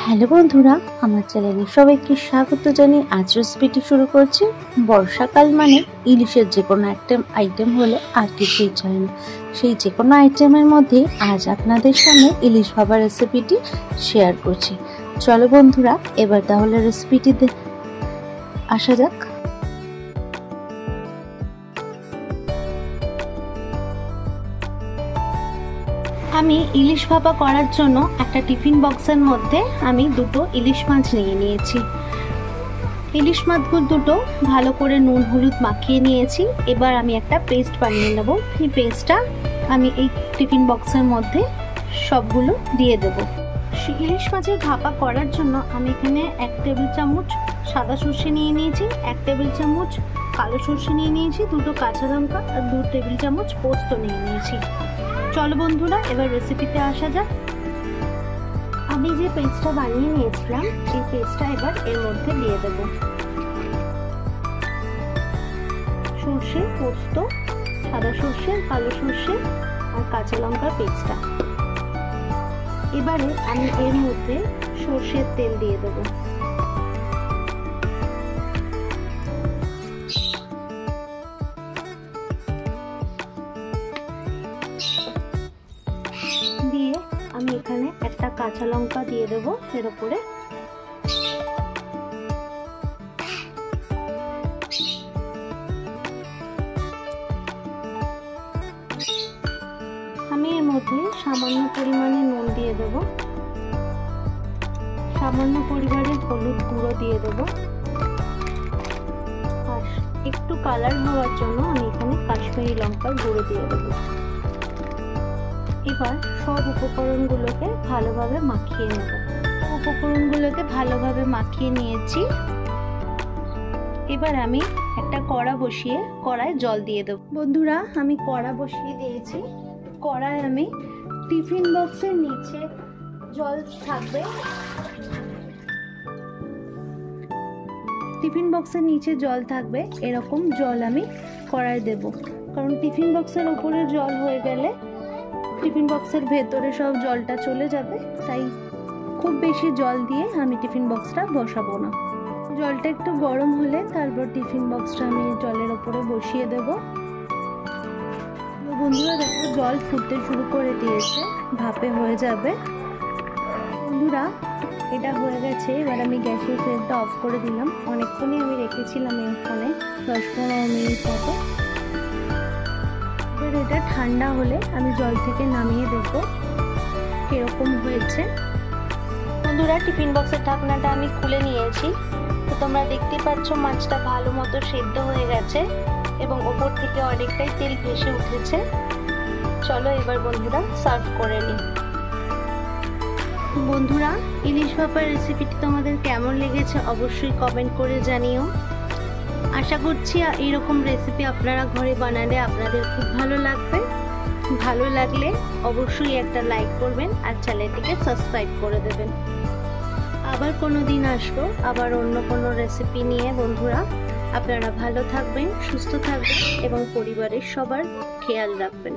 Hello বন্ধুরা, আমার চ্যানেলে সবাইকে স্বাগত জানিয়ে আজ রেসিপিটি শুরু করছি। বর্ষাকাল মানে ইলিশের যে কোনো একটা আইটেম হলে আর কিছুই চাই না। সেই যে কোনো আইটেমের মধ্যেই আজ আপনাদের সামনে ইলিশ ভাপা রেসিপিটি শেয়ার করছি। চলো বন্ধুরা, এবার তাহলে রেসিপিটিতে আসা যাক। আমি ইলিশ ভাপা করার জন্য একটা টিফিন বক্সের মধ্যে আমি দুটো ইলিশ মাছ নিয়ে নিয়েছি। ইলিশ মাছগুলো দুটো ভালো করে নুন হলুদ মাখিয়ে নিয়েছি। এবার আমি একটা পেস্ট বানিয়ে নেব। এই পেস্টটা আমি এই টিফিন বক্সের মধ্যে সবগুলো দিয়ে দেব। ইলিশ মাছের ভাপা করার জন্য আমি এখানে 1 টেবিল চামচ সাদা সর্ষে নিয়ে নিয়েছি, 1 টেবিল চামচ কালো সর্ষে নিয়ে নিয়েছি, 2টো কাঁচা লঙ্কা আর 2 টেবিল চামচ পোস্ত নিয়ে নিয়েছি। চলো বন্ধুরা, এবার রেসিপিতে আসা যাক। আমি যে পেস্টটা বানিয়ে নিয়েছিলাম সেই পেস্টটা এবার এর মধ্যে দিয়ে দেব। সর্ষে, পোস্ত, সাদা সর্ষে, কালো সর্ষে আর কাঁচা লঙ্কার পেস্টটা। এবারে আমি এর মধ্যে সর্ষের তেল দিয়ে দেব। দিয়ে আমি এখানে একটা কাঁচা লঙ্কা দিয়ে দেব এর উপরে। আমি এর মধ্যে সামান্য পরিমাণে নুন দিয়ে দেব, সামান্য পরিমাণে হলুদ গুঁড়ো দিয়ে দেব, আর একটু কালার হওয়ার জন্য আমি এখানে কাশ্মীরি লঙ্কার গুঁড়ো দিয়ে দেব। এবার সব উপকরণগুলোকে ভালোভাবে মাখিয়ে নেব। উপকরণগুলোকে ভালোভাবে মাখিয়ে নিয়েছি। এবার আমি একটা কড়া বসিয়ে কড়ায় জল দিয়ে দেব। বন্ধুরা, আমি কড়া বসিয়ে দিয়েছি। কড়ায় আমি টিফিন বক্সের নিচে জল থাকবে, টিফিন বক্সের নিচে জল থাকবে এরকম জল আমি কড়ায় দেব। কারণ টিফিন বক্সের উপরে জল হয়ে গেলে টিফিন বক্সের ভেতরে সব জলটা চলে যাবে, তাই খুব বেশি জল দিয়ে আমি টিফিন বক্সটা বসাবো না। জলটা একটু গরম হলে তারপর টিফিন বক্সটা আমি জলের উপরে বসিয়ে দেব। বন্ধুরা দেখো, জল ফুটতে শুরু করে দিয়েছে, ভাপে হয়ে যাবে। বন্ধুরা, এটা হয়ে গেছে। এবার আমি গ্যাসের ফ্লেমটা অফ করে দিলাম। অনেকক্ষণই আমি রেখেছিলাম এখানে, 10-15 মিনিট মতো। এবার এটা ঠান্ডা হলে আমি জল থেকে নামিয়ে দেখব কিরকম হয়েছে। বন্ধুরা, টিফিন বক্সের ঢাকনাটা আমি খুলে নিয়েছি। তো তোমরা দেখতে পাচ্ছ মাছটা ভালো মতো সেদ্ধ হয়ে গেছে এবং ওপর থেকে অনেকটাই তেল ভেসে উঠেছে। চলো এবার বন্ধুরা সার্ভ করে নিই। বন্ধুরা, ইলিশ ভাপার রেসিপিটি তোমাদের কেমন লেগেছে অবশ্যই কমেন্ট করে জানিও। আশা করছি এইরকম রেসিপি আপনারা ঘরে বানালে আপনাদের খুব ভালো লাগবে। ভালো লাগলে অবশ্যই একটা লাইক করবেন আর চ্যানেলটিকে সাবস্ক্রাইব করে দেবেন। আবার কোনো দিন আসবো আবার অন্য কোনো রেসিপি নিয়ে। বন্ধুরা, আপনারা ভালো থাকবেন, সুস্থ থাকবেন এবং পরিবারের সবার খেয়াল রাখবেন।